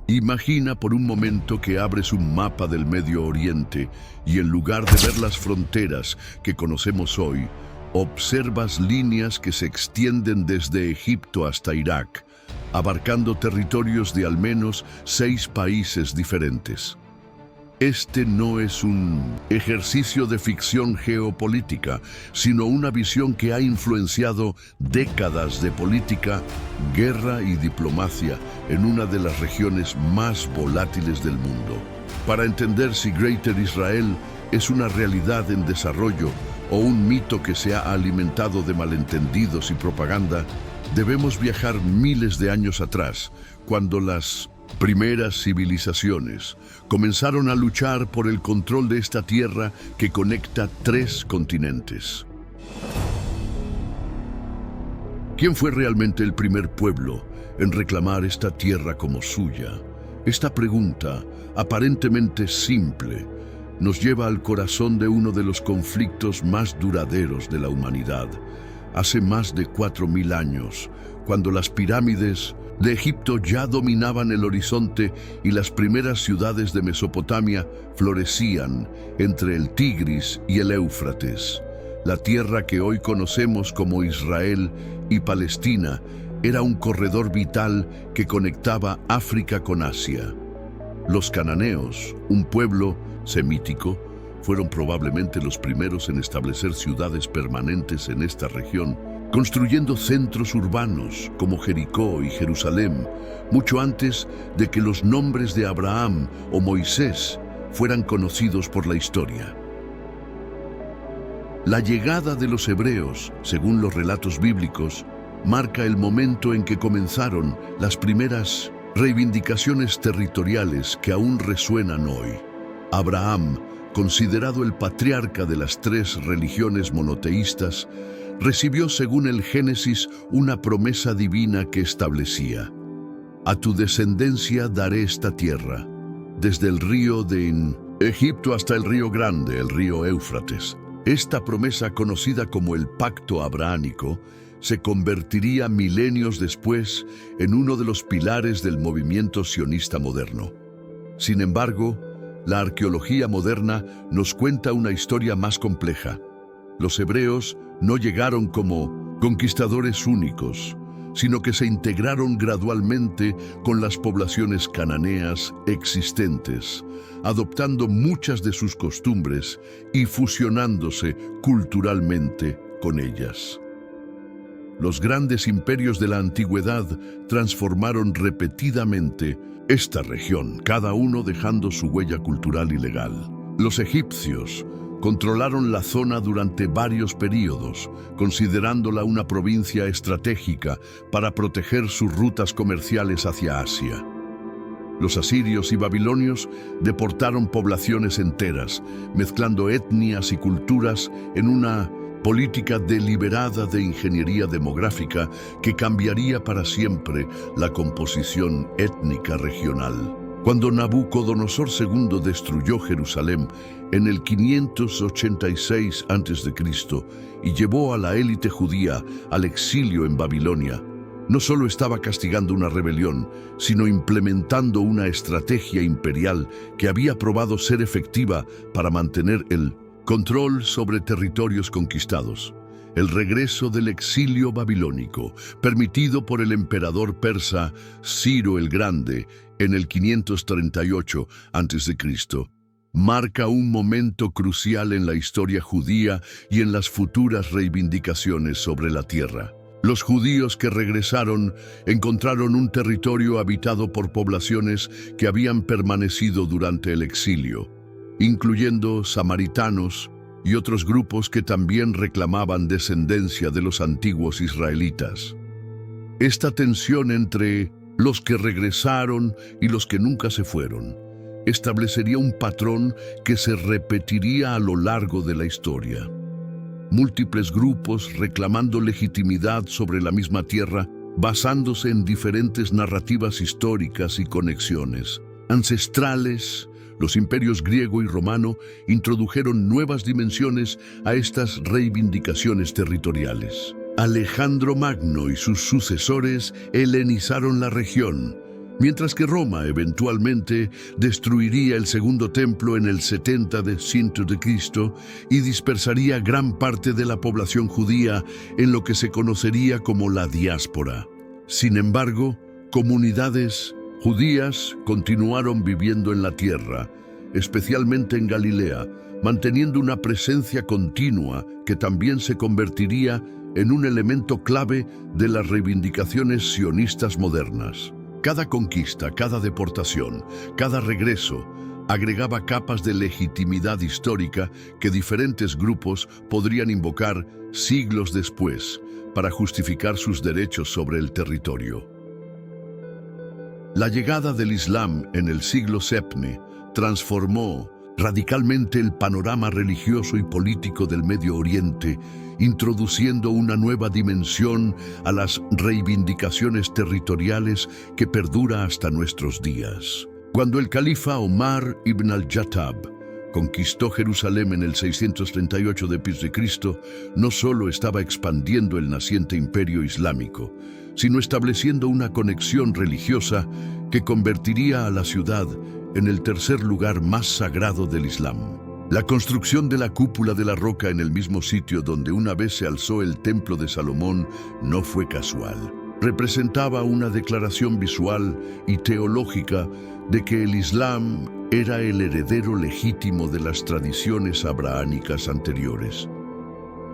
Imagina por un momento que abres un mapa del Medio Oriente y en lugar de ver las fronteras que conocemos hoy, observas líneas que se extienden desde Egipto hasta Irak, abarcando territorios de al menos 6 países diferentes. Este no es un ejercicio de ficción geopolítica, sino una visión que ha influenciado décadas de política, guerra y diplomacia en una de las regiones más volátiles del mundo. Para entender si Greater Israel es una realidad en desarrollo o un mito que se ha alimentado de malentendidos y propaganda, debemos viajar miles de años atrás, cuando las primeras civilizaciones comenzaron a luchar por el control de esta tierra que conecta 3 continentes. ¿Quién fue realmente el primer pueblo en reclamar esta tierra como suya? Esta pregunta, aparentemente simple, nos lleva al corazón de uno de los conflictos más duraderos de la humanidad. Hace más de 4000 años, cuando las pirámides de Egipto ya dominaban el horizonte y las primeras ciudades de Mesopotamia florecían entre el Tigris y el Éufrates. La tierra que hoy conocemos como Israel y Palestina era un corredor vital que conectaba África con Asia. Los cananeos, un pueblo semítico, fueron probablemente los primeros en establecer ciudades permanentes en esta región, construyendo centros urbanos como Jericó y Jerusalén, mucho antes de que los nombres de Abraham o Moisés fueran conocidos por la historia. La llegada de los hebreos, según los relatos bíblicos, marca el momento en que comenzaron las primeras reivindicaciones territoriales que aún resuenan hoy. Abraham, considerado el patriarca de las 3 religiones monoteístas, recibió según el Génesis una promesa divina que establecía: a tu descendencia daré esta tierra, desde el río de Egipto hasta el río Grande, el río Éufrates. Esta promesa, conocida como el Pacto Abrahámico, se convertiría milenios después en uno de los pilares del movimiento sionista moderno. Sin embargo, la arqueología moderna nos cuenta una historia más compleja. Los hebreos no llegaron como conquistadores únicos, sino que se integraron gradualmente con las poblaciones cananeas existentes, adoptando muchas de sus costumbres y fusionándose culturalmente con ellas. Los grandes imperios de la antigüedad transformaron repetidamente esta región, cada uno dejando su huella cultural y legal. Los egipcios controlaron la zona durante varios períodos, considerándola una provincia estratégica para proteger sus rutas comerciales hacia Asia. Los asirios y babilonios deportaron poblaciones enteras, mezclando etnias y culturas en una política deliberada de ingeniería demográfica que cambiaría para siempre la composición étnica regional. Cuando Nabucodonosor II destruyó Jerusalén en el 586 a.C. y llevó a la élite judía al exilio en Babilonia, no solo estaba castigando una rebelión, sino implementando una estrategia imperial que había probado ser efectiva para mantener el control sobre territorios conquistados. El regreso del exilio babilónico, permitido por el emperador persa Ciro el Grande en el 538 a.C., marca un momento crucial en la historia judía y en las futuras reivindicaciones sobre la tierra. Los judíos que regresaron encontraron un territorio habitado por poblaciones que habían permanecido durante el exilio, incluyendo samaritanos y otros grupos que también reclamaban descendencia de los antiguos israelitas. Esta tensión entre los que regresaron y los que nunca se fueron establecería un patrón que se repetiría a lo largo de la historia. Múltiples grupos reclamando legitimidad sobre la misma tierra, basándose en diferentes narrativas históricas y conexiones ancestrales. Los imperios griego y romano introdujeron nuevas dimensiones a estas reivindicaciones territoriales. Alejandro Magno y sus sucesores helenizaron la región, mientras que Roma eventualmente destruiría el segundo templo en el 70 d.C. y dispersaría gran parte de la población judía en lo que se conocería como la diáspora. Sin embargo, comunidades judías continuaron viviendo en la tierra, especialmente en Galilea, manteniendo una presencia continua que también se convertiría en un elemento clave de las reivindicaciones sionistas modernas. Cada conquista, cada deportación, cada regreso agregaba capas de legitimidad histórica que diferentes grupos podrían invocar siglos después para justificar sus derechos sobre el territorio. La llegada del Islam en el siglo VII transformó radicalmente el panorama religioso y político del Medio Oriente, introduciendo una nueva dimensión a las reivindicaciones territoriales que perdura hasta nuestros días. Cuando el califa Omar ibn al-Khattab conquistó Jerusalén en el 638 d.C., no solo estaba expandiendo el naciente imperio islámico, sino estableciendo una conexión religiosa que convertiría a la ciudad en el tercer lugar más sagrado del Islam. La construcción de la cúpula de la roca en el mismo sitio donde una vez se alzó el templo de Salomón no fue casual. Representaba una declaración visual y teológica de que el Islam era el heredero legítimo de las tradiciones abrahámicas anteriores.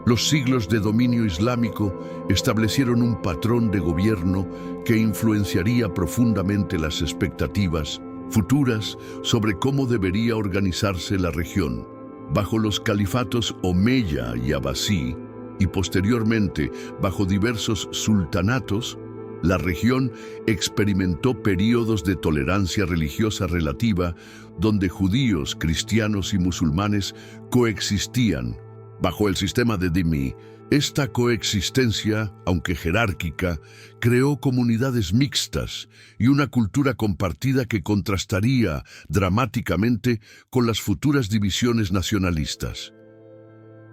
Los siglos de dominio islámico establecieron un patrón de gobierno que influenciaría profundamente las expectativas futuras sobre cómo debería organizarse la región. Bajo los califatos Omeya y Abbasí, y posteriormente bajo diversos sultanatos, la región experimentó períodos de tolerancia religiosa relativa donde judíos, cristianos y musulmanes coexistían bajo el sistema de dhimmi. Esta coexistencia, aunque jerárquica, creó comunidades mixtas y una cultura compartida que contrastaría dramáticamente con las futuras divisiones nacionalistas.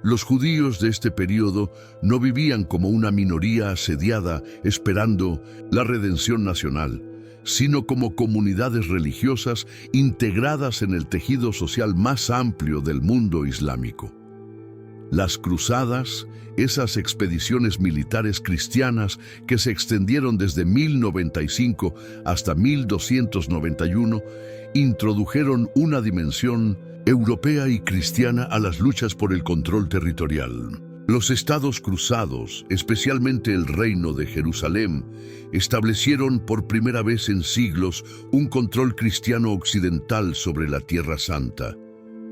Los judíos de este periodo no vivían como una minoría asediada esperando la redención nacional, sino como comunidades religiosas integradas en el tejido social más amplio del mundo islámico. Las cruzadas, esas expediciones militares cristianas que se extendieron desde 1095 hasta 1291, introdujeron una dimensión europea y cristiana a las luchas por el control territorial. Los estados cruzados, especialmente el Reino de Jerusalén, establecieron por primera vez en siglos un control cristiano occidental sobre la Tierra Santa.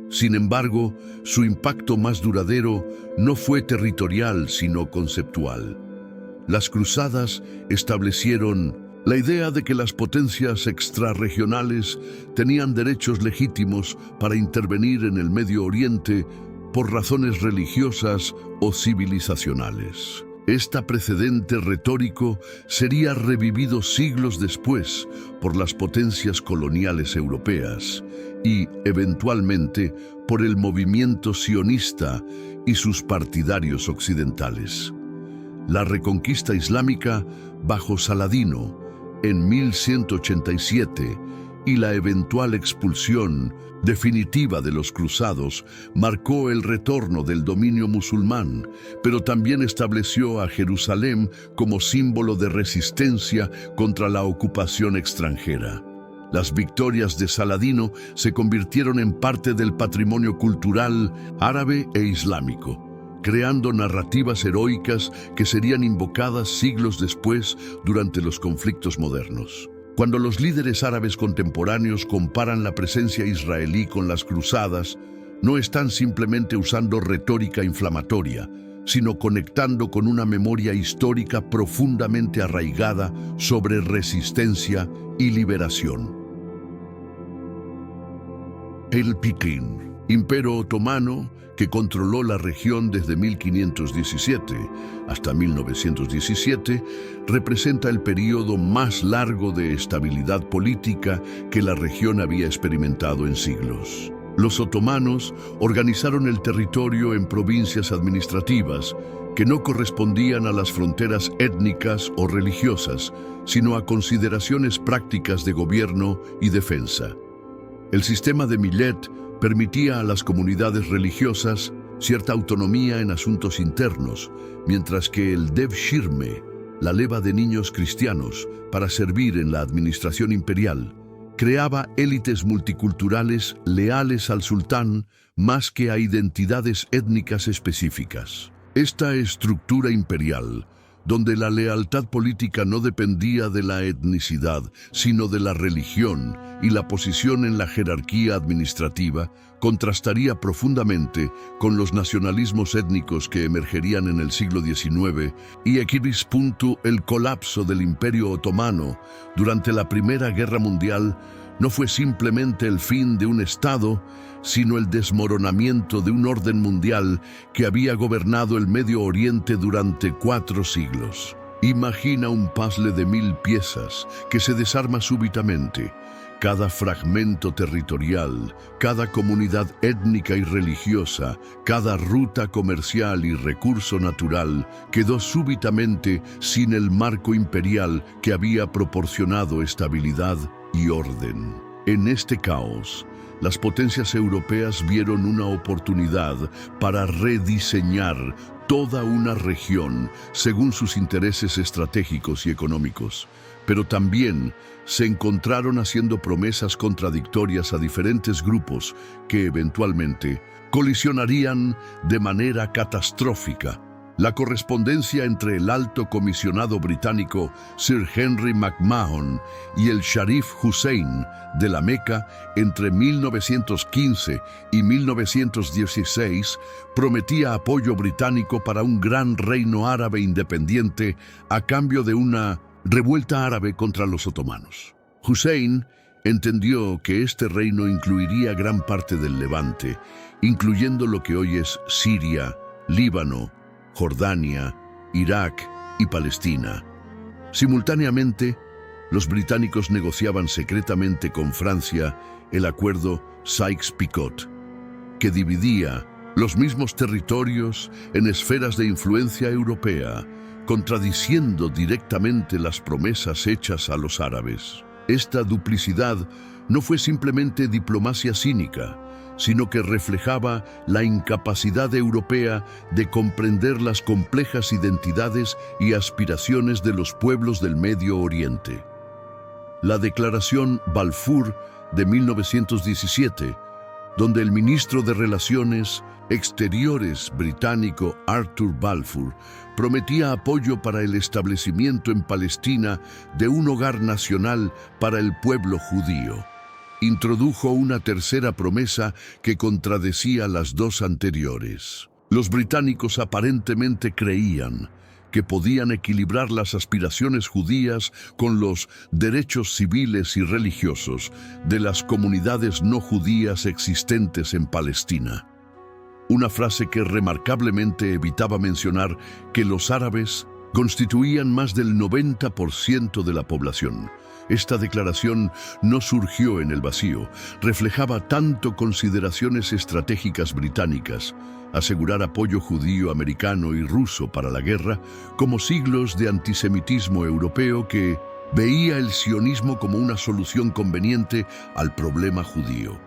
Sin embargo, su impacto más duradero no fue territorial, sino conceptual. Las cruzadas establecieron la idea de que las potencias extrarregionales tenían derechos legítimos para intervenir en el Medio Oriente por razones religiosas o civilizacionales. Este precedente retórico sería revivido siglos después por las potencias coloniales europeas y, eventualmente, por el movimiento sionista y sus partidarios occidentales. La reconquista islámica bajo Saladino en 1187 y la eventual expulsión definitiva de los cruzados marcó el retorno del dominio musulmán, pero también estableció a Jerusalén como símbolo de resistencia contra la ocupación extranjera. Las victorias de Saladino se convirtieron en parte del patrimonio cultural árabe e islámico, creando narrativas heroicas que serían invocadas siglos después durante los conflictos modernos. Cuando los líderes árabes contemporáneos comparan la presencia israelí con las cruzadas, no están simplemente usando retórica inflamatoria, sino conectando con una memoria histórica profundamente arraigada sobre resistencia y liberación. El Pikin, Imperio Otomano, que controló la región desde 1517 hasta 1917, representa el período más largo de estabilidad política que la región había experimentado en siglos. Los otomanos organizaron el territorio en provincias administrativas que no correspondían a las fronteras étnicas o religiosas, sino a consideraciones prácticas de gobierno y defensa. El sistema de Millet permitía a las comunidades religiosas cierta autonomía en asuntos internos, mientras que el Devshirme, la leva de niños cristianos para servir en la administración imperial, creaba élites multiculturales leales al sultán más que a identidades étnicas específicas. Esta estructura imperial, donde la lealtad política no dependía de la etnicidad, sino de la religión y la posición en la jerarquía administrativa, contrastaría profundamente con los nacionalismos étnicos que emergerían en el siglo XIX y el colapso del Imperio Otomano durante la Primera Guerra Mundial no fue simplemente el fin de un Estado, sino el desmoronamiento de un orden mundial que había gobernado el Medio Oriente durante 4 siglos. Imagina un puzzle de 1000 piezas que se desarma súbitamente. Cada fragmento territorial, cada comunidad étnica y religiosa, cada ruta comercial y recurso natural quedó súbitamente sin el marco imperial que había proporcionado estabilidad y orden. En este caos, las potencias europeas vieron una oportunidad para rediseñar toda una región según sus intereses estratégicos y económicos, pero también se encontraron haciendo promesas contradictorias a diferentes grupos que eventualmente colisionarían de manera catastrófica. La correspondencia entre el alto comisionado británico Sir Henry McMahon y el Sharif Hussein de la Meca entre 1915 y 1916 prometía apoyo británico para un gran reino árabe independiente a cambio de una revuelta árabe contra los otomanos. Hussein entendió que este reino incluiría gran parte del Levante, incluyendo lo que hoy es Siria, Líbano, Jordania, Irak y Palestina. Simultáneamente, los británicos negociaban secretamente con Francia el acuerdo Sykes-Picot, que dividía los mismos territorios en esferas de influencia europea, contradiciendo directamente las promesas hechas a los árabes. Esta duplicidad no fue simplemente diplomacia cínica, sino que reflejaba la incapacidad europea de comprender las complejas identidades y aspiraciones de los pueblos del Medio Oriente. La Declaración Balfour de 1917, donde el ministro de Relaciones Exteriores británico Arthur Balfour prometía apoyo para el establecimiento en Palestina de un hogar nacional para el pueblo judío, introdujo una tercera promesa que contradecía las 2 anteriores. Los británicos aparentemente creían que podían equilibrar las aspiraciones judías con los derechos civiles y religiosos de las comunidades no judías existentes en Palestina. Una frase que remarcablemente evitaba mencionar que los árabes constituían más del 90% de la población. Esta declaración no surgió en el vacío, reflejaba tanto consideraciones estratégicas británicas, asegurar apoyo judío, americano y ruso para la guerra, como siglos de antisemitismo europeo que veía el sionismo como una solución conveniente al problema judío.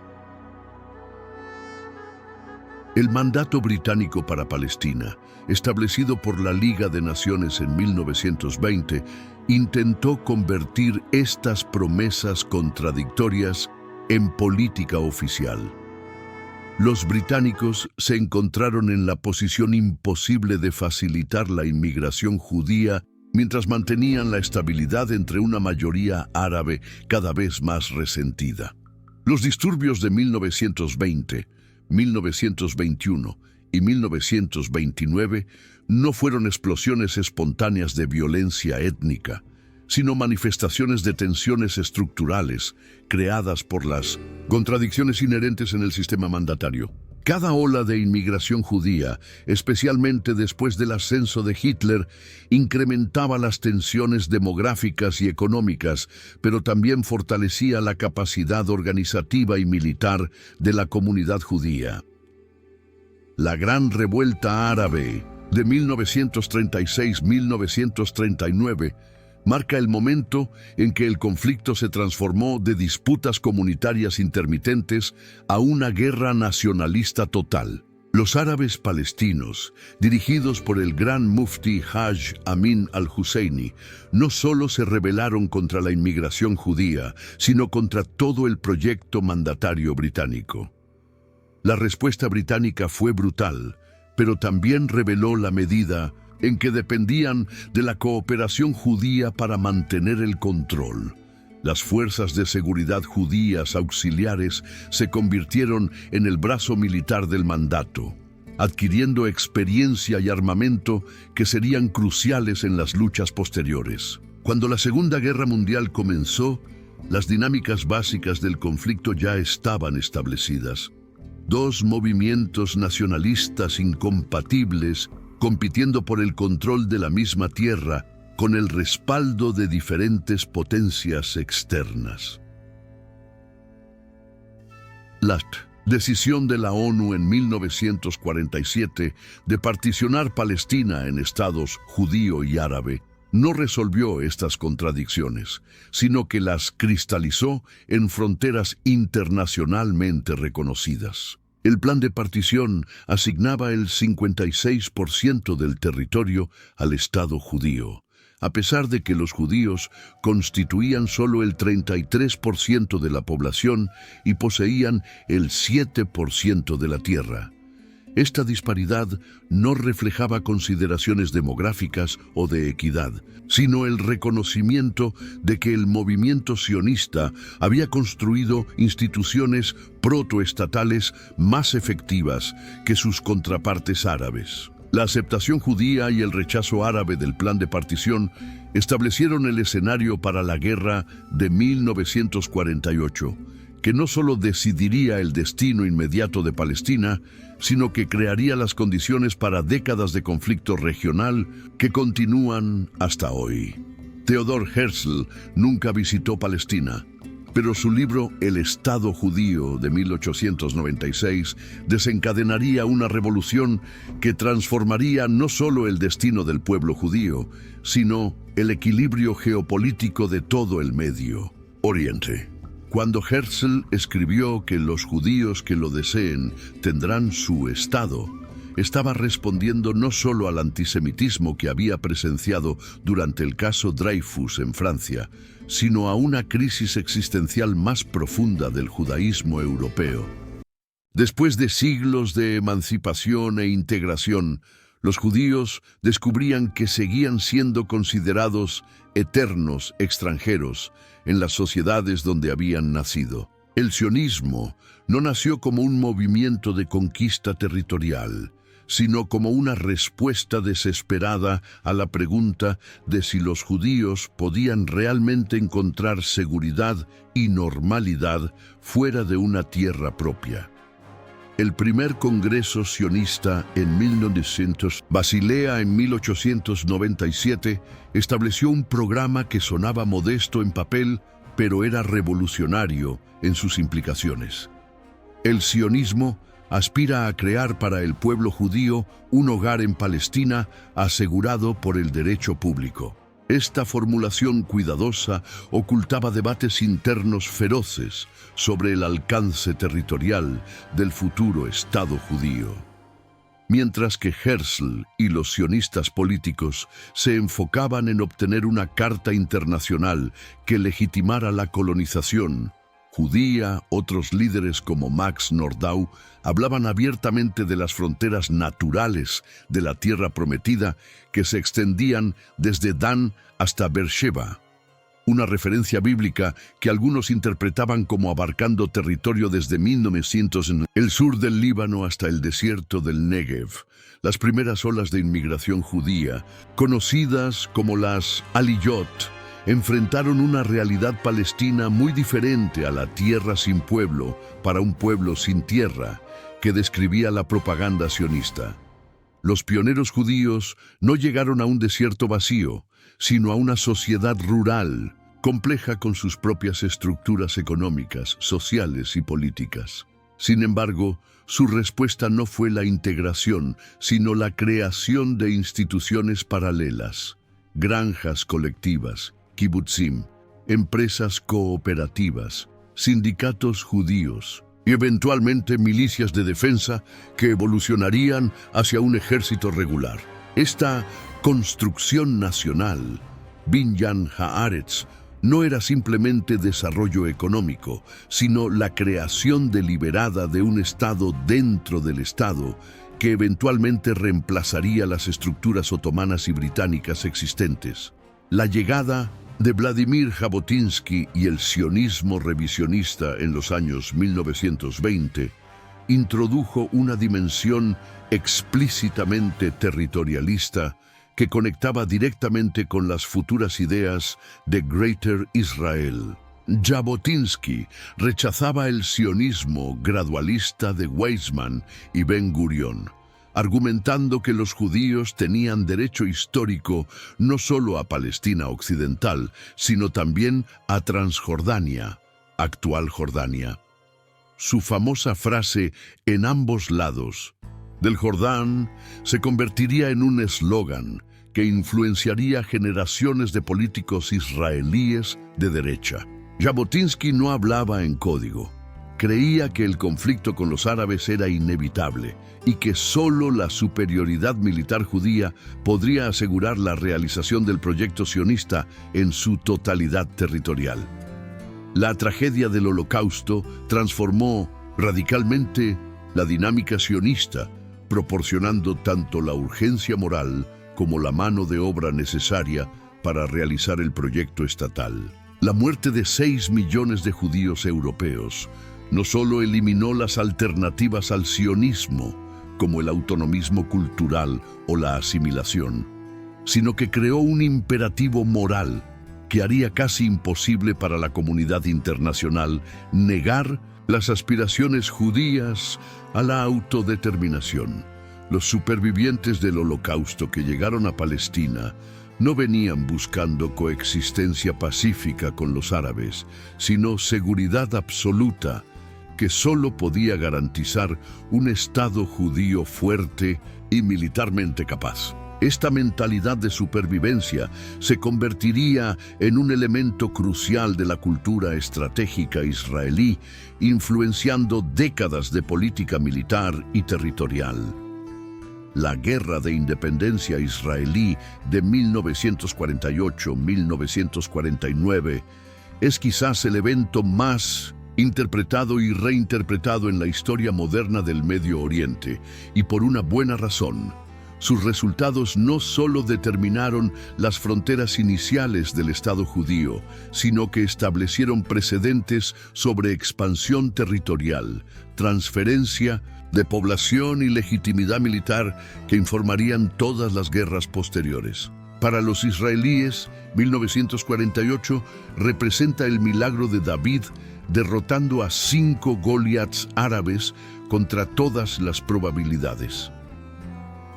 El mandato británico para Palestina, establecido por la Liga de Naciones en 1920, intentó convertir estas promesas contradictorias en política oficial. Los británicos se encontraron en la posición imposible de facilitar la inmigración judía mientras mantenían la estabilidad entre una mayoría árabe cada vez más resentida. Los disturbios de 1920, 1921 y 1929 no fueron explosiones espontáneas de violencia étnica, sino manifestaciones de tensiones estructurales creadas por las contradicciones inherentes en el sistema mandatario. Cada ola de inmigración judía, especialmente después del ascenso de Hitler, incrementaba las tensiones demográficas y económicas, pero también fortalecía la capacidad organizativa y militar de la comunidad judía. La Gran Revuelta Árabe de 1936-1939 marca el momento en que el conflicto se transformó de disputas comunitarias intermitentes a una guerra nacionalista total. Los árabes palestinos, dirigidos por el gran mufti Haj Amin al-Husseini, no solo se rebelaron contra la inmigración judía, sino contra todo el proyecto mandatario británico. La respuesta británica fue brutal, pero también reveló la medida en que dependían de la cooperación judía para mantener el control. Las fuerzas de seguridad judías auxiliares se convirtieron en el brazo militar del mandato, adquiriendo experiencia y armamento que serían cruciales en las luchas posteriores. Cuando la Segunda Guerra Mundial comenzó, las dinámicas básicas del conflicto ya estaban establecidas. Dos movimientos nacionalistas incompatibles compitiendo por el control de la misma tierra con el respaldo de diferentes potencias externas. La decisión de la ONU en 1947 de particionar Palestina en estados judío y árabe no resolvió estas contradicciones, sino que las cristalizó en fronteras internacionalmente reconocidas. El plan de partición asignaba el 56% del territorio al Estado judío, a pesar de que los judíos constituían solo el 33% de la población y poseían el 7% de la tierra. Esta disparidad no reflejaba consideraciones demográficas o de equidad, sino el reconocimiento de que el movimiento sionista había construido instituciones protoestatales más efectivas que sus contrapartes árabes. La aceptación judía y el rechazo árabe del plan de partición establecieron el escenario para la guerra de 1948, que no solo decidiría el destino inmediato de Palestina, sino que crearía las condiciones para décadas de conflicto regional que continúan hasta hoy. Theodor Herzl nunca visitó Palestina, pero su libro El Estado Judío de 1896 desencadenaría una revolución que transformaría no solo el destino del pueblo judío, sino el equilibrio geopolítico de todo el Medio Oriente. Cuando Herzl escribió que los judíos que lo deseen tendrán su Estado, estaba respondiendo no solo al antisemitismo que había presenciado durante el caso Dreyfus en Francia, sino a una crisis existencial más profunda del judaísmo europeo. Después de siglos de emancipación e integración, los judíos descubrían que seguían siendo considerados eternos extranjeros en las sociedades donde habían nacido. El sionismo no nació como un movimiento de conquista territorial, sino como una respuesta desesperada a la pregunta de si los judíos podían realmente encontrar seguridad y normalidad fuera de una tierra propia. El primer congreso sionista en 1900, Basilea en 1897, estableció un programa que sonaba modesto en papel, pero era revolucionario en sus implicaciones. El sionismo aspira a crear para el pueblo judío un hogar en Palestina asegurado por el derecho público. Esta formulación cuidadosa ocultaba debates internos feroces sobre el alcance territorial del futuro Estado judío. Mientras que Herzl y los sionistas políticos se enfocaban en obtener una carta internacional que legitimara la colonización judía, otros líderes como Max Nordau hablaban abiertamente de las fronteras naturales de la tierra prometida que se extendían desde Dan hasta Beersheba, una referencia bíblica que algunos interpretaban como abarcando territorio desde 1900 en el sur del Líbano hasta el desierto del Negev. Las primeras olas de inmigración judía, conocidas como las Aliyot, enfrentaron una realidad palestina muy diferente a la tierra sin pueblo para un pueblo sin tierra, que describía la propaganda sionista. Los pioneros judíos no llegaron a un desierto vacío, sino a una sociedad rural, compleja con sus propias estructuras económicas, sociales y políticas. Sin embargo, su respuesta no fue la integración, sino la creación de instituciones paralelas, granjas colectivas, kibutzim, empresas cooperativas, sindicatos judíos y eventualmente milicias de defensa que evolucionarían hacia un ejército regular. Esta construcción nacional, Binyan Haaretz, no era simplemente desarrollo económico, sino la creación deliberada de un Estado dentro del Estado que eventualmente reemplazaría las estructuras otomanas y británicas existentes. La llegada de Vladimir Jabotinsky y el sionismo revisionista en los años 1920 introdujo una dimensión explícitamente territorialista que conectaba directamente con las futuras ideas de Greater Israel. Jabotinsky rechazaba el sionismo gradualista de Weizmann y Ben Gurión, argumentando que los judíos tenían derecho histórico no solo a Palestina Occidental, sino también a Transjordania, actual Jordania. Su famosa frase «en ambos lados» del Jordán se convertiría en un eslogan que influenciaría generaciones de políticos israelíes de derecha. Jabotinsky no hablaba en código. Creía que el conflicto con los árabes era inevitable y que solo la superioridad militar judía podría asegurar la realización del proyecto sionista en su totalidad territorial. La tragedia del Holocausto transformó radicalmente la dinámica sionista, proporcionando tanto la urgencia moral como la mano de obra necesaria para realizar el proyecto estatal. La muerte de 6 millones de judíos europeos no solo eliminó las alternativas al sionismo, como el autonomismo cultural o la asimilación, sino que creó un imperativo moral que haría casi imposible para la comunidad internacional negar las aspiraciones judías a la autodeterminación. Los supervivientes del Holocausto que llegaron a Palestina no venían buscando coexistencia pacífica con los árabes, sino seguridad absoluta que solo podía garantizar un Estado judío fuerte y militarmente capaz. Esta mentalidad de supervivencia se convertiría en un elemento crucial de la cultura estratégica israelí, influenciando décadas de política militar y territorial. La Guerra de Independencia israelí de 1948-1949 es quizás el evento más interpretado y reinterpretado en la historia moderna del Medio Oriente, y por una buena razón. Sus resultados no solo determinaron las fronteras iniciales del Estado judío, sino que establecieron precedentes sobre expansión territorial, transferencia de población y legitimidad militar que informarían todas las guerras posteriores. Para los israelíes, 1948 representa el milagro de David derrotando a 5 Goliaths árabes contra todas las probabilidades.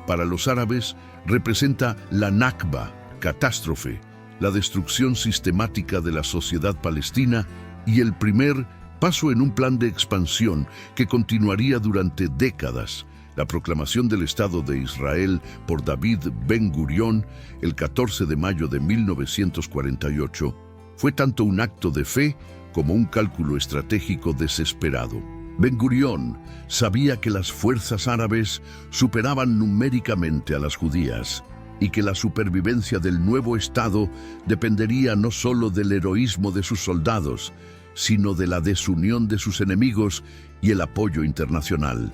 Para los árabes representa la Nakba, catástrofe, la destrucción sistemática de la sociedad palestina y el primer paso en un plan de expansión que continuaría durante décadas. La proclamación del Estado de Israel por David Ben Gurión el 14 de mayo de 1948 fue tanto un acto de fe como un cálculo estratégico desesperado. Ben Gurión sabía que las fuerzas árabes superaban numéricamente a las judías y que la supervivencia del nuevo Estado dependería no solo del heroísmo de sus soldados, sino de la desunión de sus enemigos y el apoyo internacional.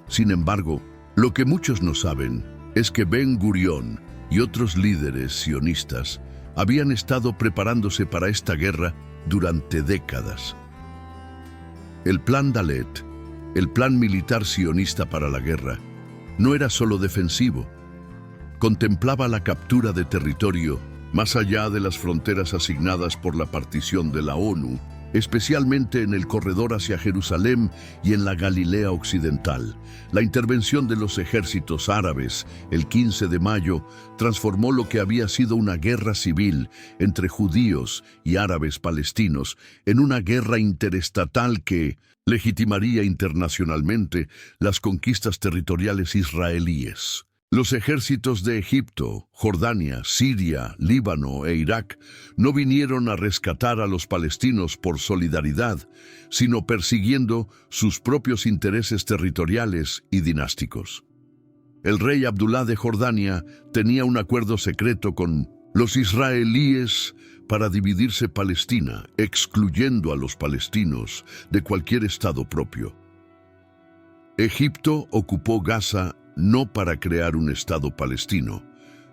Sin embargo, lo que muchos no saben es que Ben Gurión y otros líderes sionistas habían estado preparándose para esta guerra durante décadas. El Plan Dalet, el plan militar sionista para la guerra, no era solo defensivo. Contemplaba la captura de territorio más allá de las fronteras asignadas por la partición de la ONU especialmente en el corredor hacia Jerusalén y en la Galilea occidental. La intervención de los ejércitos árabes el 15 de mayo transformó lo que había sido una guerra civil entre judíos y árabes palestinos en una guerra interestatal que legitimaría internacionalmente las conquistas territoriales israelíes. Los ejércitos de Egipto, Jordania, Siria, Líbano e Irak no vinieron a rescatar a los palestinos por solidaridad, sino persiguiendo sus propios intereses territoriales y dinásticos. El rey Abdulá de Jordania tenía un acuerdo secreto con los israelíes para dividirse Palestina, excluyendo a los palestinos de cualquier estado propio. Egipto ocupó Gaza no para crear un Estado palestino,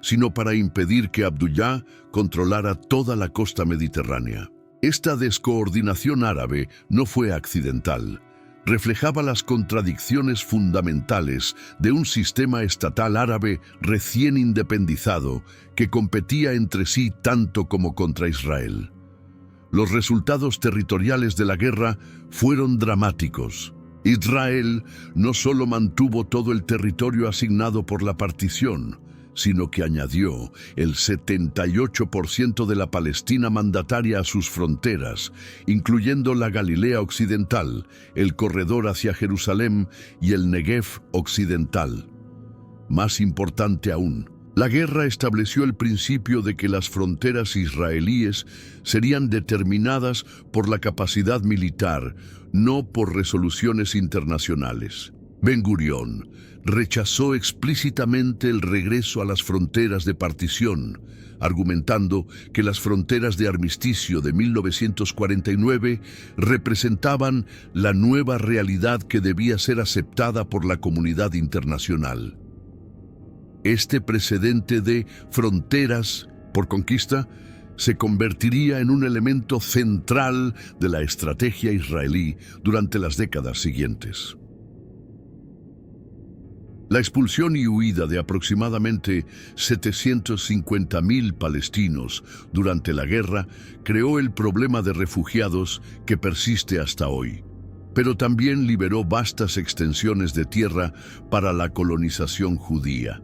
sino para impedir que Abdullah controlara toda la costa mediterránea. Esta descoordinación árabe no fue accidental. Reflejaba las contradicciones fundamentales de un sistema estatal árabe recién independizado que competía entre sí tanto como contra Israel. Los resultados territoriales de la guerra fueron dramáticos. Israel no solo mantuvo todo el territorio asignado por la partición, sino que añadió el 78% de la Palestina mandataria a sus fronteras, incluyendo la Galilea occidental, el corredor hacia Jerusalén y el Negev occidental. Más importante aún, la guerra estableció el principio de que las fronteras israelíes serían determinadas por la capacidad militar, no por resoluciones internacionales. Ben-Gurión rechazó explícitamente el regreso a las fronteras de partición, argumentando que las fronteras de armisticio de 1949 representaban la nueva realidad que debía ser aceptada por la comunidad internacional. Este precedente de fronteras por conquista se convertiría en un elemento central de la estrategia israelí durante las décadas siguientes. La expulsión y huida de aproximadamente 750.000 palestinos durante la guerra creó el problema de refugiados que persiste hasta hoy, pero también liberó vastas extensiones de tierra para la colonización judía.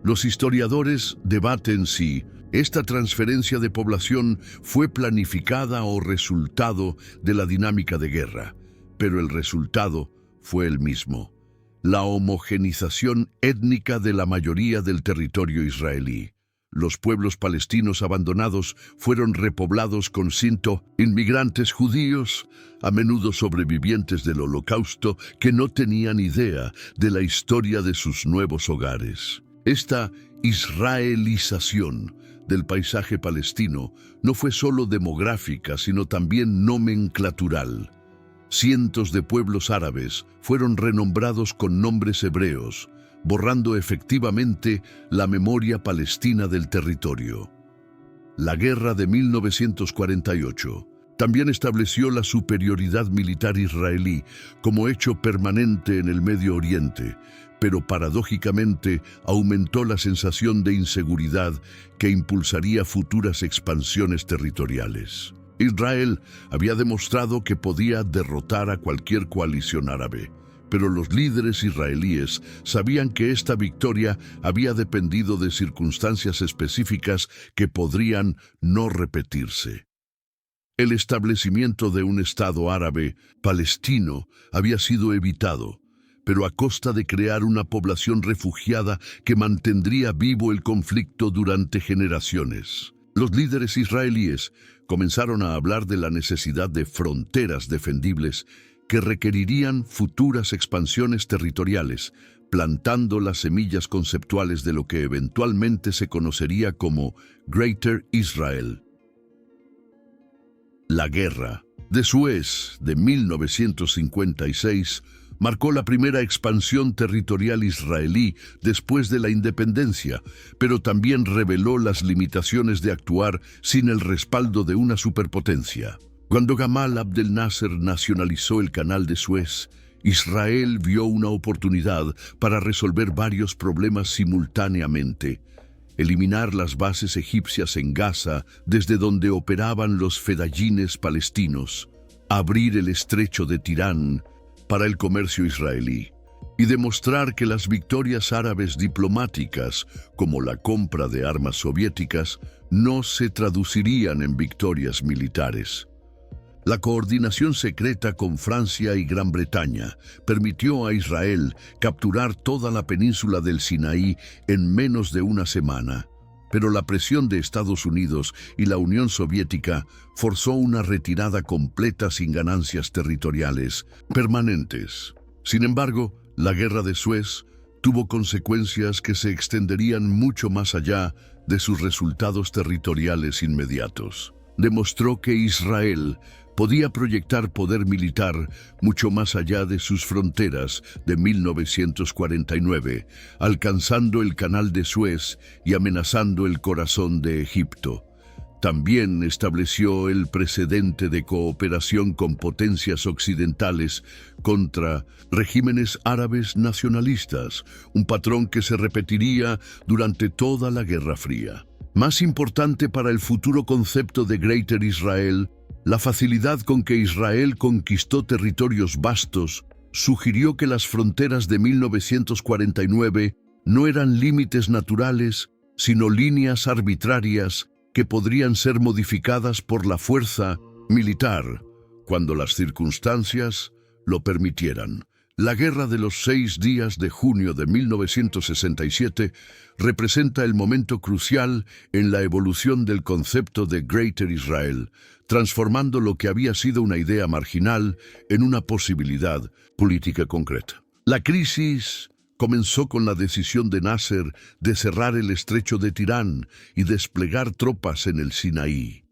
Los historiadores debaten si esta transferencia de población fue planificada o resultado de la dinámica de guerra, pero el resultado fue el mismo: la homogenización étnica de la mayoría del territorio israelí. Los pueblos palestinos abandonados fueron repoblados con inmigrantes judíos, a menudo sobrevivientes del Holocausto, que no tenían idea de la historia de sus nuevos hogares. Esta israelización del paisaje palestino no fue solo demográfica, sino también nomenclatural. Cientos de pueblos árabes fueron renombrados con nombres hebreos, borrando efectivamente la memoria palestina del territorio. La guerra de 1948 también estableció la superioridad militar israelí como hecho permanente en el Medio Oriente, pero paradójicamente aumentó la sensación de inseguridad que impulsaría futuras expansiones territoriales. Israel había demostrado que podía derrotar a cualquier coalición árabe, pero los líderes israelíes sabían que esta victoria había dependido de circunstancias específicas que podrían no repetirse. El establecimiento de un Estado árabe palestino había sido evitado, pero a costa de crear una población refugiada que mantendría vivo el conflicto durante generaciones. Los líderes israelíes comenzaron a hablar de la necesidad de fronteras defendibles que requerirían futuras expansiones territoriales, plantando las semillas conceptuales de lo que eventualmente se conocería como Greater Israel. La Guerra de Suez de 1956 marcó la primera expansión territorial israelí después de la independencia, pero también reveló las limitaciones de actuar sin el respaldo de una superpotencia. Cuando Gamal Abdel Nasser nacionalizó el Canal de Suez, Israel vio una oportunidad para resolver varios problemas simultáneamente: eliminar las bases egipcias en Gaza desde donde operaban los fedayines palestinos, abrir el estrecho de Tirán para el comercio israelí y demostrar que las victorias árabes diplomáticas, como la compra de armas soviéticas, no se traducirían en victorias militares. La coordinación secreta con Francia y Gran Bretaña permitió a Israel capturar toda la península del Sinaí en menos de una semana, pero la presión de Estados Unidos y la Unión Soviética forzó una retirada completa sin ganancias territoriales permanentes. Sin embargo, la Guerra de Suez tuvo consecuencias que se extenderían mucho más allá de sus resultados territoriales inmediatos. Demostró que Israel podía proyectar poder militar mucho más allá de sus fronteras de 1949, alcanzando el Canal de Suez y amenazando el corazón de Egipto. También estableció el precedente de cooperación con potencias occidentales contra regímenes árabes nacionalistas, un patrón que se repetiría durante toda la Guerra Fría. Más importante para el futuro concepto de Greater Israel, la facilidad con que Israel conquistó territorios vastos sugirió que las fronteras de 1949 no eran límites naturales, sino líneas arbitrarias que podrían ser modificadas por la fuerza militar cuando las circunstancias lo permitieran. La Guerra de los 6 días de junio de 1967 representa el momento crucial en la evolución del concepto de Greater Israel, transformando lo que había sido una idea marginal en una posibilidad política concreta. La crisis comenzó con la decisión de Nasser de cerrar el estrecho de Tirán y desplegar tropas en el Sinaí,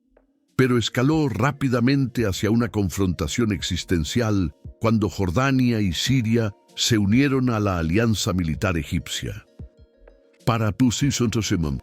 pero escaló rápidamente hacia una confrontación existencial cuando Jordania y Siria se unieron a la alianza militar egipcia. Para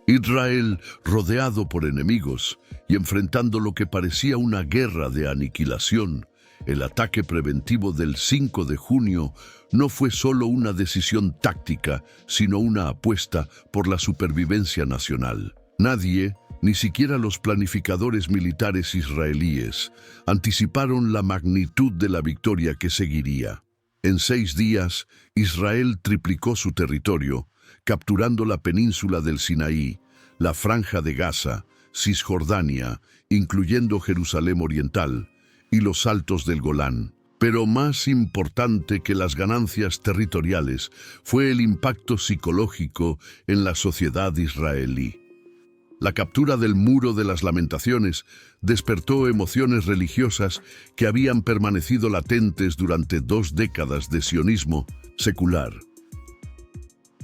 Israel, rodeado por enemigos y enfrentando lo que parecía una guerra de aniquilación, el ataque preventivo del 5 de junio no fue solo una decisión táctica, sino una apuesta por la supervivencia nacional. Nadie, ni siquiera los planificadores militares israelíes, anticiparon la magnitud de la victoria que seguiría. En 6 días, Israel triplicó su territorio, capturando la península del Sinaí, la Franja de Gaza, Cisjordania, incluyendo Jerusalén Oriental, y los Altos del Golán. Pero más importante que las ganancias territoriales fue el impacto psicológico en la sociedad israelí. La captura del Muro de las Lamentaciones despertó emociones religiosas que habían permanecido latentes durante 2 décadas de sionismo secular.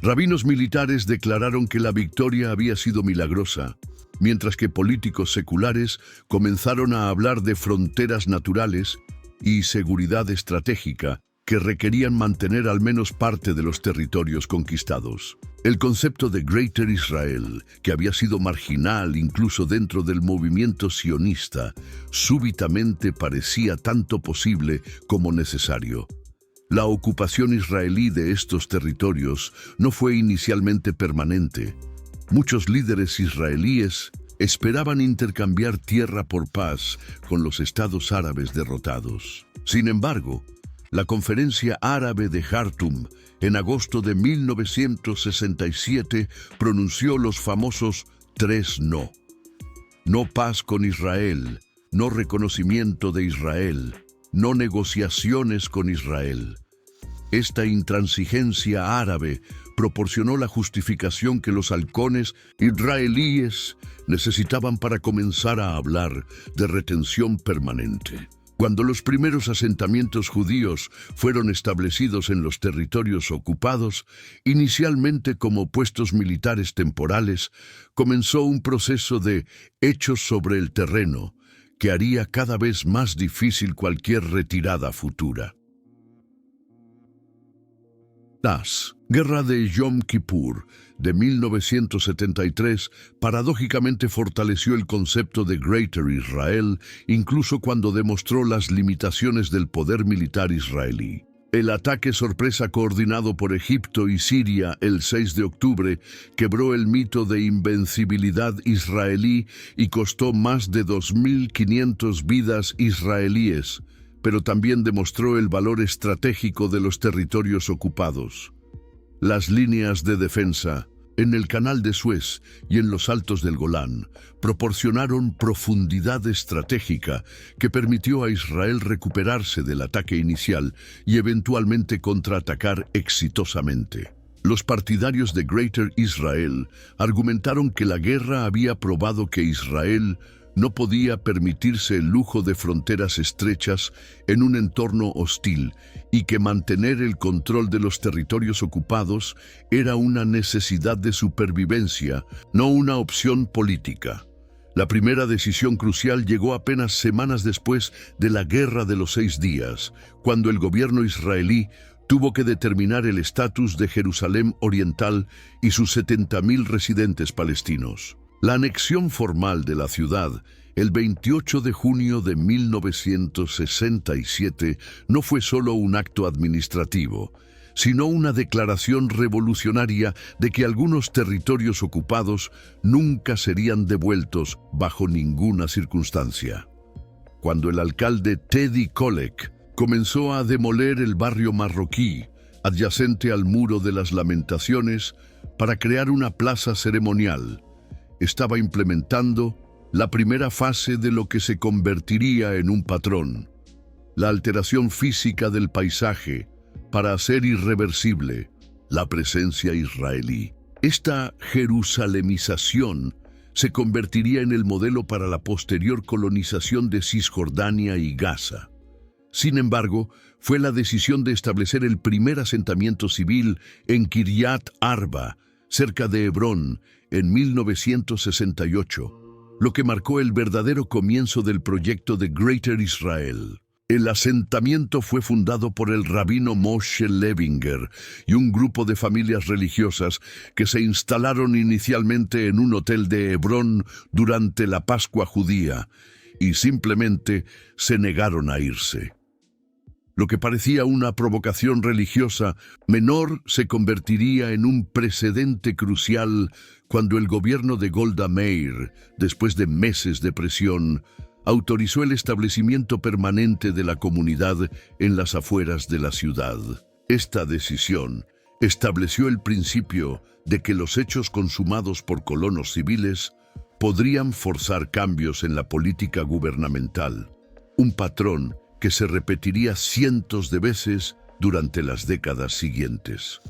Rabinos militares declararon que la victoria había sido milagrosa, mientras que políticos seculares comenzaron a hablar de fronteras naturales y seguridad estratégica que requerían mantener al menos parte de los territorios conquistados. El concepto de Greater Israel, que había sido marginal incluso dentro del movimiento sionista, súbitamente parecía tanto posible como necesario. La ocupación israelí de estos territorios no fue inicialmente permanente. Muchos líderes israelíes esperaban intercambiar tierra por paz con los estados árabes derrotados. Sin embargo, la Conferencia Árabe de Jartum, en agosto de 1967, pronunció los famosos 3 no. No paz con Israel, no reconocimiento de Israel, no negociaciones con Israel. Esta intransigencia árabe proporcionó la justificación que los halcones israelíes necesitaban para comenzar a hablar de retención permanente. Cuando los primeros asentamientos judíos fueron establecidos en los territorios ocupados, inicialmente como puestos militares temporales, comenzó un proceso de hechos sobre el terreno que haría cada vez más difícil cualquier retirada futura. La Guerra de Yom Kippur de 1973 paradójicamente fortaleció el concepto de Greater Israel, incluso cuando demostró las limitaciones del poder militar israelí. El ataque sorpresa coordinado por Egipto y Siria el 6 de octubre quebró el mito de invencibilidad israelí y costó más de 2.500 vidas israelíes, pero también demostró el valor estratégico de los territorios ocupados. Las líneas de defensa en el Canal de Suez y en los Altos del Golán proporcionaron profundidad estratégica que permitió a Israel recuperarse del ataque inicial y eventualmente contraatacar exitosamente. Los partidarios de Greater Israel argumentaron que la guerra había probado que Israel no podía permitirse el lujo de fronteras estrechas en un entorno hostil y que mantener el control de los territorios ocupados era una necesidad de supervivencia, no una opción política. La primera decisión crucial llegó apenas semanas después de la Guerra de los 6 días, cuando el gobierno israelí tuvo que determinar el estatus de Jerusalén Oriental y sus 70.000 residentes palestinos. La anexión formal de la ciudad, el 28 de junio de 1967, no fue solo un acto administrativo, sino una declaración revolucionaria de que algunos territorios ocupados nunca serían devueltos bajo ninguna circunstancia. Cuando el alcalde Teddy Kollek comenzó a demoler el barrio marroquí, adyacente al Muro de las Lamentaciones, para crear una plaza ceremonial, estaba implementando la primera fase de lo que se convertiría en un patrón, la alteración física del paisaje para hacer irreversible la presencia israelí. Esta jerusalemización se convertiría en el modelo para la posterior colonización de Cisjordania y Gaza. Sin embargo, fue la decisión de establecer el primer asentamiento civil en Kiryat Arba, cerca de Hebrón, en 1968, lo que marcó el verdadero comienzo del proyecto de Greater Israel. El asentamiento fue fundado por el rabino Moshe Levinger y un grupo de familias religiosas que se instalaron inicialmente en un hotel de Hebrón durante la Pascua judía y simplemente se negaron a irse. Lo que parecía una provocación religiosa menor se convertiría en un precedente crucial cuando el gobierno de Golda Meir, después de meses de presión, autorizó el establecimiento permanente de la comunidad en las afueras de la ciudad. Esta decisión estableció el principio de que los hechos consumados por colonos civiles podrían forzar cambios en la política gubernamental, un patrón que se repetiría cientos de veces durante las décadas siguientes.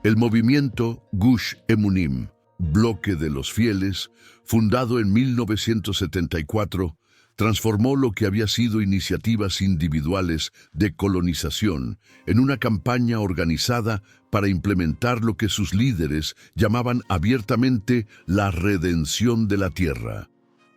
El movimiento Gush Emunim, Bloque de los Fieles, fundado en 1974, transformó lo que había sido iniciativas individuales de colonización en una campaña organizada para implementar lo que sus líderes llamaban abiertamente la redención de la tierra.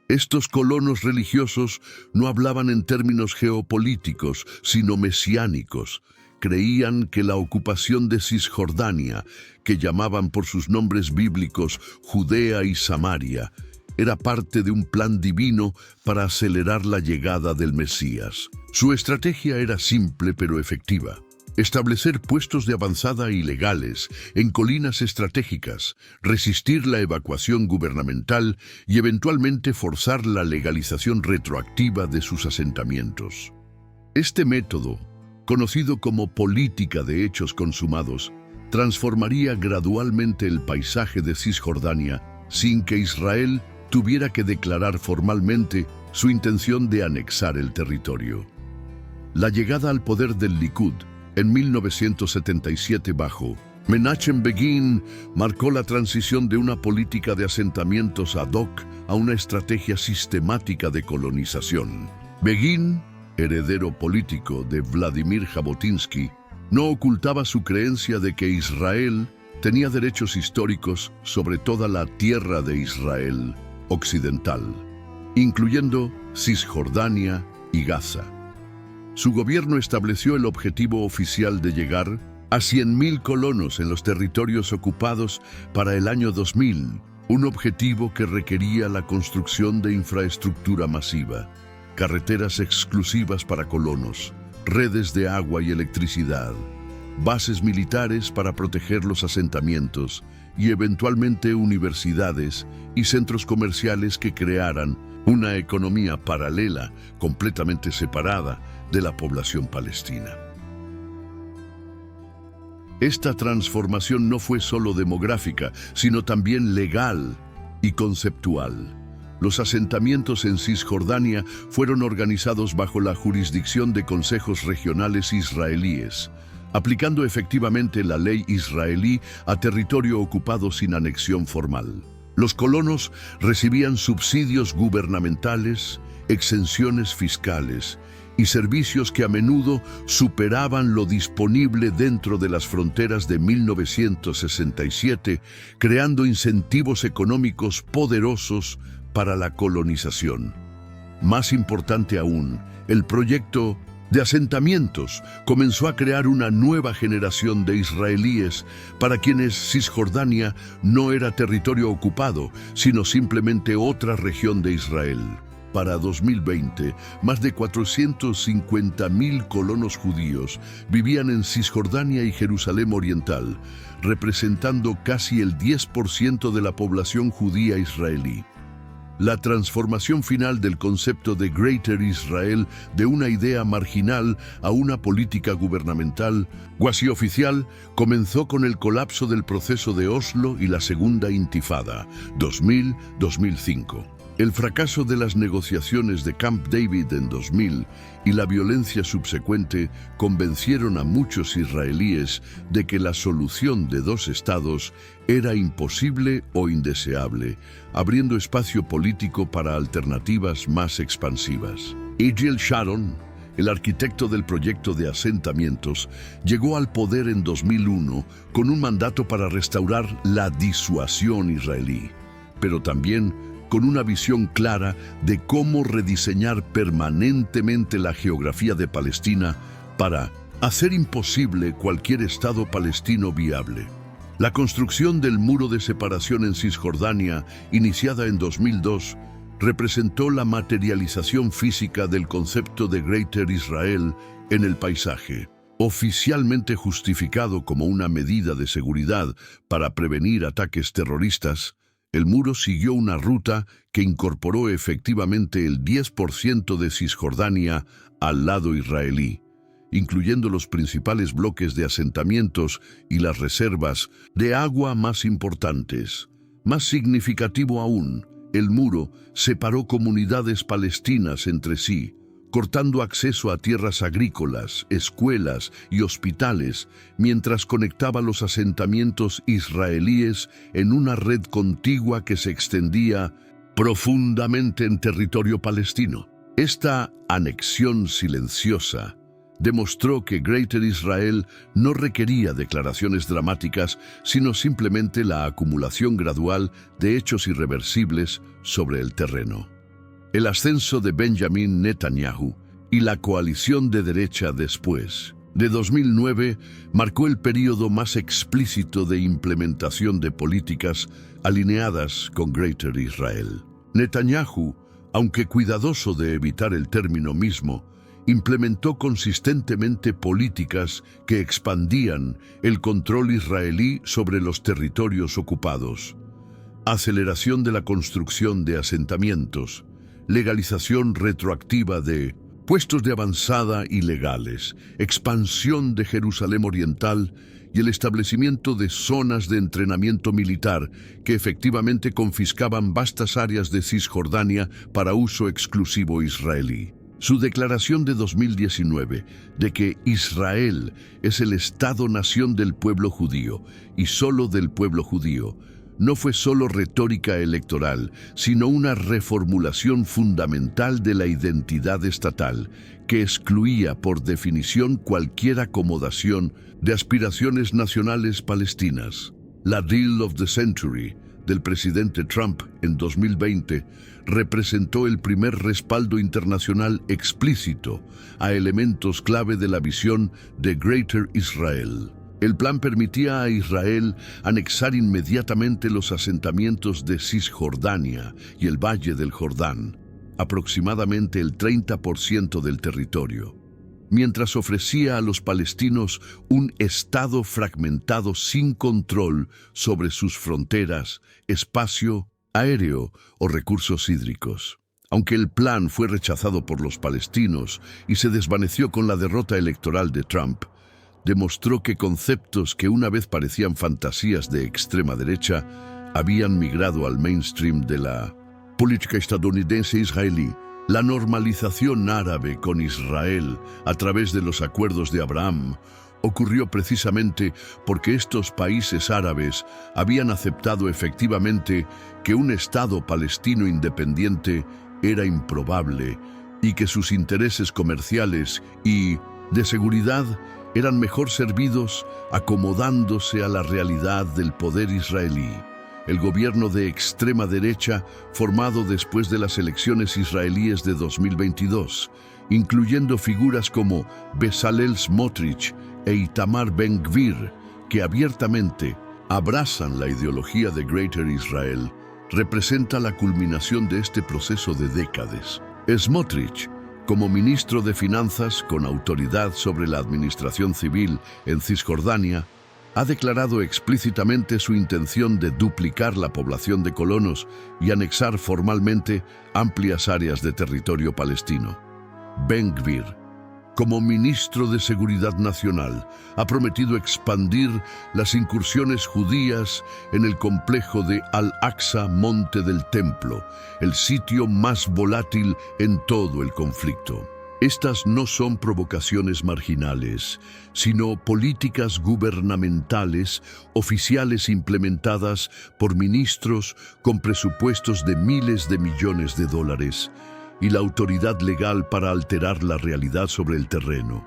Estos colonos religiosos no hablaban en términos geopolíticos, sino mesiánicos. Creían que la ocupación de Cisjordania, que llamaban por sus nombres bíblicos Judea y Samaria, era parte de un plan divino para acelerar la llegada del Mesías. Su estrategia era simple pero efectiva: establecer puestos de avanzada ilegales en colinas estratégicas, resistir la evacuación gubernamental y eventualmente forzar la legalización retroactiva de sus asentamientos. Este método, conocido como política de hechos consumados, transformaría gradualmente el paisaje de Cisjordania sin que Israel tuviera que declarar formalmente su intención de anexar el territorio. La llegada al poder del Likud en 1977 bajo Menachem Begin marcó la transición de una política de asentamientos ad hoc a una estrategia sistemática de colonización. Begin, heredero político de Vladimir Jabotinsky, no ocultaba su creencia de que Israel tenía derechos históricos sobre toda la tierra de Israel occidental, incluyendo Cisjordania y Gaza. Su gobierno estableció el objetivo oficial de llegar a 100.000 colonos en los territorios ocupados para el año 2000, un objetivo que requería la construcción de infraestructura masiva. carreteras exclusivas para colonos, redes de agua y electricidad, bases militares para proteger los asentamientos y eventualmente universidades y centros comerciales que crearan una economía paralela completamente separada de la población palestina. Esta transformación no fue solo demográfica, sino también legal y conceptual. Los asentamientos en Cisjordania fueron organizados bajo la jurisdicción de consejos regionales israelíes, aplicando efectivamente la ley israelí a territorio ocupado sin anexión formal. Los colonos recibían subsidios gubernamentales, exenciones fiscales y servicios que a menudo superaban lo disponible dentro de las fronteras de 1967, creando incentivos económicos poderosos para la colonización. Más importante aún, el proyecto de asentamientos comenzó a crear una nueva generación de israelíes para quienes Cisjordania no era territorio ocupado, sino simplemente otra región de Israel. Para 2020, más de 450,000 colonos judíos vivían en Cisjordania y Jerusalén Oriental, representando casi el 10% de la población judía israelí. La transformación final del concepto de Greater Israel de una idea marginal a una política gubernamental, cuasi oficial, comenzó con el colapso del proceso de Oslo y la Segunda Intifada, 2000-2005. El fracaso de las negociaciones de Camp David en 2000 y la violencia subsecuente convencieron a muchos israelíes de que la solución de dos estados era imposible o indeseable, abriendo espacio político para alternativas más expansivas. Ariel Sharon, el arquitecto del proyecto de asentamientos, llegó al poder en 2001 con un mandato para restaurar la disuasión israelí, pero también con una visión clara de cómo rediseñar permanentemente la geografía de Palestina para hacer imposible cualquier Estado palestino viable. La construcción del muro de separación en Cisjordania, iniciada en 2002, representó la materialización física del concepto de Greater Israel en el paisaje. Oficialmente justificado como una medida de seguridad para prevenir ataques terroristas, el muro siguió una ruta que incorporó efectivamente el 10% de Cisjordania al lado israelí, incluyendo los principales bloques de asentamientos y las reservas de agua más importantes. Más significativo aún, el muro separó comunidades palestinas entre sí, cortando acceso a tierras agrícolas, escuelas y hospitales, mientras conectaba los asentamientos israelíes en una red contigua que se extendía profundamente en territorio palestino. Esta anexión silenciosa demostró que Greater Israel no requería declaraciones dramáticas, sino simplemente la acumulación gradual de hechos irreversibles sobre el terreno. El ascenso de Benjamin Netanyahu y la coalición de derecha después de 2009 marcó el período más explícito de implementación de políticas alineadas con Greater Israel. Netanyahu, aunque cuidadoso de evitar el término mismo, implementó consistentemente políticas que expandían el control israelí sobre los territorios ocupados. Aceleración de la construcción de asentamientos, legalización retroactiva de puestos de avanzada ilegales, expansión de Jerusalén Oriental y el establecimiento de zonas de entrenamiento militar que efectivamente confiscaban vastas áreas de Cisjordania para uso exclusivo israelí. Su declaración de 2019 de que Israel es el Estado-nación del pueblo judío y solo del pueblo judío no fue solo retórica electoral, sino una reformulación fundamental de la identidad estatal, que excluía por definición cualquier acomodación de aspiraciones nacionales palestinas. La Deal of the Century del presidente Trump en 2020 representó el primer respaldo internacional explícito a elementos clave de la visión de Greater Israel. El plan permitía a Israel anexar inmediatamente los asentamientos de Cisjordania y el Valle del Jordán, aproximadamente el 30% del territorio, mientras ofrecía a los palestinos un estado fragmentado sin control sobre sus fronteras, espacio aéreo o recursos hídricos. Aunque el plan fue rechazado por los palestinos y se desvaneció con la derrota electoral de Trump, demostró que conceptos que una vez parecían fantasías de extrema derecha habían migrado al mainstream de la política estadounidense-israelí. La normalización árabe con Israel a través de los acuerdos de Abraham ocurrió precisamente porque estos países árabes habían aceptado efectivamente que un Estado palestino independiente era improbable y que sus intereses comerciales y de seguridad eran mejor servidos acomodándose a la realidad del poder israelí. El gobierno de extrema derecha, formado después de las elecciones israelíes de 2022, incluyendo figuras como Bezalel Smotrich e Itamar Ben-Gvir, que abiertamente abrazan la ideología de Greater Israel, representa la culminación de este proceso de décadas. Smotrich, como ministro de Finanzas con autoridad sobre la administración civil en Cisjordania, ha declarado explícitamente su intención de duplicar la población de colonos y anexar formalmente amplias áreas de territorio palestino. Ben-Gvir, como ministro de Seguridad Nacional, ha prometido expandir las incursiones judías en el complejo de Al-Aqsa, Monte del Templo, el sitio más volátil en todo el conflicto. Estas no son provocaciones marginales, sino políticas gubernamentales oficiales implementadas por ministros con presupuestos de miles de millones de dólares y la autoridad legal para alterar la realidad sobre el terreno.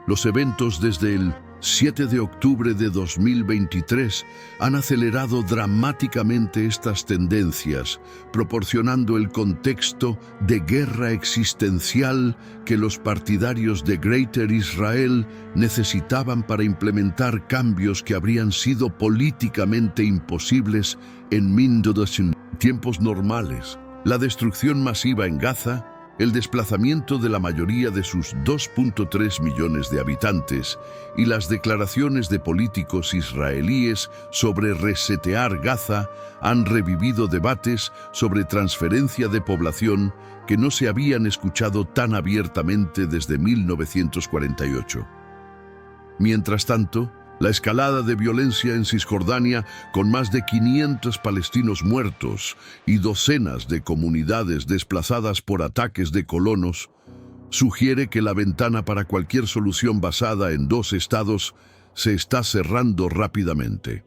Los eventos desde el 7 de octubre de 2023 han acelerado dramáticamente estas tendencias, proporcionando el contexto de guerra existencial que los partidarios de Greater Israel necesitaban para implementar cambios que habrían sido políticamente imposibles en tiempos normales. La destrucción masiva en Gaza, el desplazamiento de la mayoría de sus 2.3 millones de habitantes y las declaraciones de políticos israelíes sobre resetear Gaza han revivido debates sobre transferencia de población que no se habían escuchado tan abiertamente desde 1948. Mientras tanto, la escalada de violencia en Cisjordania, con más de 500 palestinos muertos y docenas de comunidades desplazadas por ataques de colonos, sugiere que la ventana para cualquier solución basada en dos estados se está cerrando rápidamente.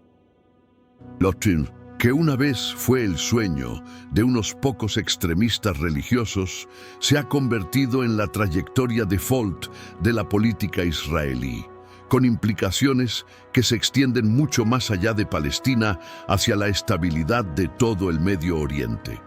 Lotin, que una vez fue el sueño de unos pocos extremistas religiosos, se ha convertido en la trayectoria default de la política israelí, con implicaciones que se extienden mucho más allá de Palestina hacia la estabilidad de todo el Medio Oriente.